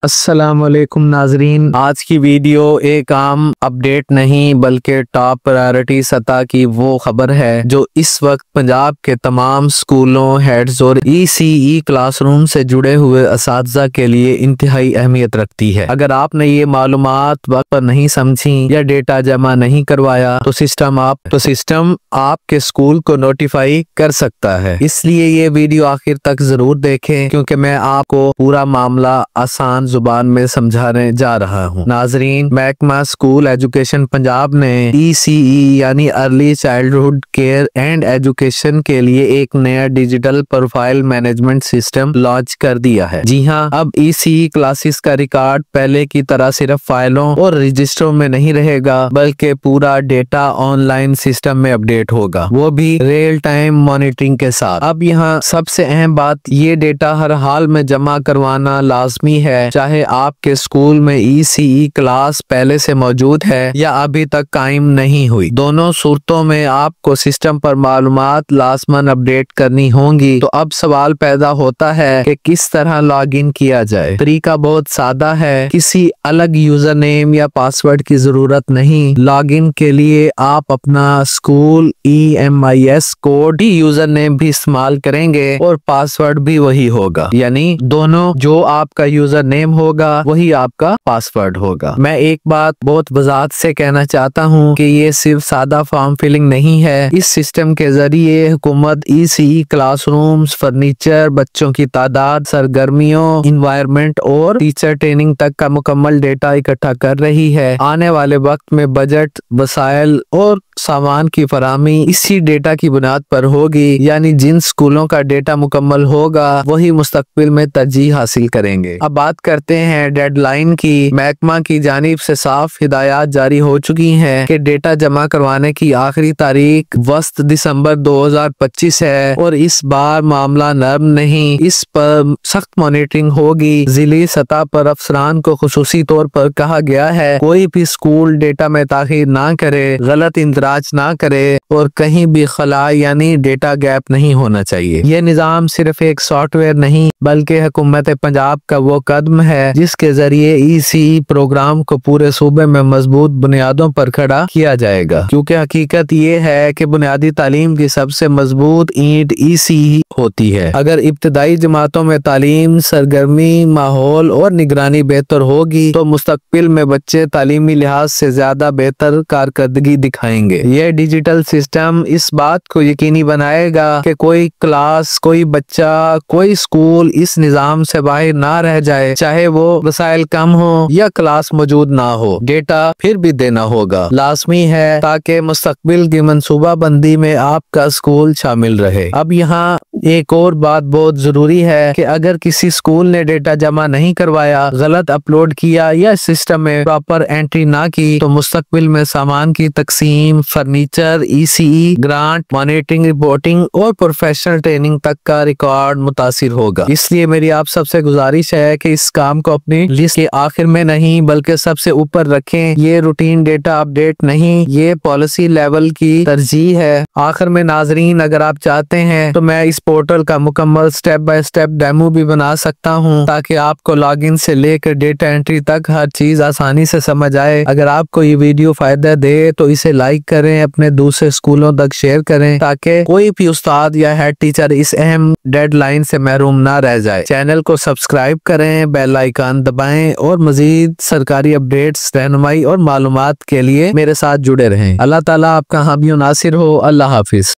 अस्सलाम वालेकुम नाजरीन। आज की वीडियो एक आम अपडेट नहीं बल्कि टॉप प्रायोरिटी सतह की वो खबर है जो इस वक्त पंजाब के तमाम स्कूलों, हेड्स और ECE क्लासरूम से जुड़े हुए असातिज़ा के लिए इंतहाई अहमियत रखती है। अगर आपने ये मालूमात वक्त पर नहीं समझी या डेटा जमा नहीं करवाया तो सिस्टम आपके स्कूल को नोटिफाई कर सकता है। इसलिए ये वीडियो आखिर तक जरूर देखें क्योंकि मैं आपको पूरा मामला आसान जुबान में समझाने जा रहा हूँ। नाजरीन, महकमा स्कूल एजुकेशन पंजाब ने ECE यानी early childhood care and education के लिए एक नया digital profile management system launch कर दिया है। जी हाँ, अब ECE क्लासेस का रिकॉर्ड पहले की तरह सिर्फ फाइलों और रजिस्टरों में नहीं रहेगा बल्कि पूरा डेटा ऑनलाइन सिस्टम में अपडेट होगा, वो भी रियल टाइम मॉनिटरिंग के साथ। अब यहाँ सबसे अहम बात, ये डेटा हर हाल में जमा करवाना लाजमी है, चाहे आपके स्कूल में ECE क्लास पहले से मौजूद है या अभी तक कायम नहीं हुई। दोनों सूरतों में आपको सिस्टम पर मालूमात लाजमन अपडेट करनी होंगी। तो अब सवाल पैदा होता है कि किस तरह लॉगिन किया जाए। तरीका बहुत सादा है, किसी अलग यूजर नेम या पासवर्ड की जरूरत नहीं। लॉगिन के लिए आप अपना स्कूल EMIS कोड ही यूजर नेम भी इस्तेमाल करेंगे और पासवर्ड भी वही होगा, यानी दोनों, जो आपका यूजर नेम होगा वही आपका पासवर्ड होगा। मैं एक बात बहुत वजाहत से कहना चाहता हूँ कि ये सिर्फ सादा फॉर्म फिलिंग नहीं है। इस सिस्टम के जरिए हुकूमत ECE क्लासरूम्स, फर्नीचर, बच्चों की तादाद, सरगर्मियों, इन्वायरमेंट और टीचर ट्रेनिंग तक का मुकम्मल डेटा इकट्ठा कर रही है। आने वाले वक्त में बजट, वसाइल और सामान की फराहमी इसी डेटा की बुनियाद पर होगी, यानी जिन स्कूलों का डेटा मुकम्मल होगा वही मुस्तकबिल में तरजीह हासिल करेंगे। अब बात करते हैं डेडलाइन की। महकमा की जानिब से साफ हिदायत जारी हो चुकी हैं कि डेटा जमा करवाने की आखिरी तारीख वस्त दिसंबर 2025 है और इस बार मामला नर्म नहीं, इस पर सख्त मॉनिटरिंग होगी। जिली सतह पर अफसरान को खुसूसी तौर पर कहा गया है कोई भी स्कूल डेटा में ताखीर ना करे, गलत इंदराज ना करे और कहीं भी खला यानी डेटा गैप नहीं होना चाहिए। यह निज़ाम सिर्फ एक सॉफ्टवेयर नहीं बल्कि हुकूमत पंजाब का वो कदम है जिसके जरिए ECE प्रोग्राम को पूरे सूबे में मजबूत बुनियादों पर खड़ा किया जाएगा, क्योंकि हकीकत ये है कि बुनियादी तालीम की सबसे मजबूत ईंट ECE होती है। अगर इब्तदाई जमातों में तालीम, सरगर्मी, माहौल और निगरानी बेहतर होगी तो मुस्तकबिल में बच्चे तालीमी लिहाज से ज्यादा बेहतर कारकर्दगी दिखाएंगे। यह डिजिटल सिस्टम इस बात को यकीनी बनाएगा कि कोई क्लास, कोई बच्चा, कोई स्कूल इस निजाम से बाहर ना रह जाए, चाहे वो वसाइल कम हो या क्लास मौजूद ना हो। डेटा फिर भी देना होगा, लाजमी है, ताकि मुस्तकबिल की मंसूबा बंदी में आपका स्कूल शामिल रहे। अब यहाँ एक और बात बहुत जरूरी है कि अगर किसी स्कूल ने डेटा जमा नहीं करवाया, गलत अपलोड किया या सिस्टम में प्रॉपर एंट्री ना की तो मुस्तकबिल में सामान की तकसीम, furniture, ECE grant, monitoring, reporting और प्रोफेशनल ट्रेनिंग तक का रिकॉर्ड मुतासिर होगा। इसलिए मेरी आप सबसे गुजारिश है कि इस काम को अपनी लिस्ट के आखिर में नहीं बल्कि सबसे ऊपर रखें। ये रूटीन डेटा अपडेट नहीं, ये पॉलिसी लेवल की तरजीह है। आखिर में नाजरीन, अगर आप चाहते हैं तो मैं इस पोर्टल का मुकम्मल स्टेप बाय स्टेप डेमो भी बना सकता हूं ताकि आपको लॉगिन से लेकर डेटा एंट्री तक हर चीज आसानी से समझ आए। अगर आपको ये वीडियो फायदा दे तो इसे लाइक करें, अपने दूसरे स्कूलों तक शेयर करें ताकि कोई भी उस्ताद या हेड टीचर इस अहम डेडलाइन से महरूम ना रह जाए। चैनल को सब्सक्राइब करें, बेल आइकन दबाएं और मजीद सरकारी अपडेट्स, रहनुमाई और मालूमात के लिए मेरे साथ जुड़े रहें। अल्लाह ताला आपका हामी नासिर हो। अल्लाह हाफिज।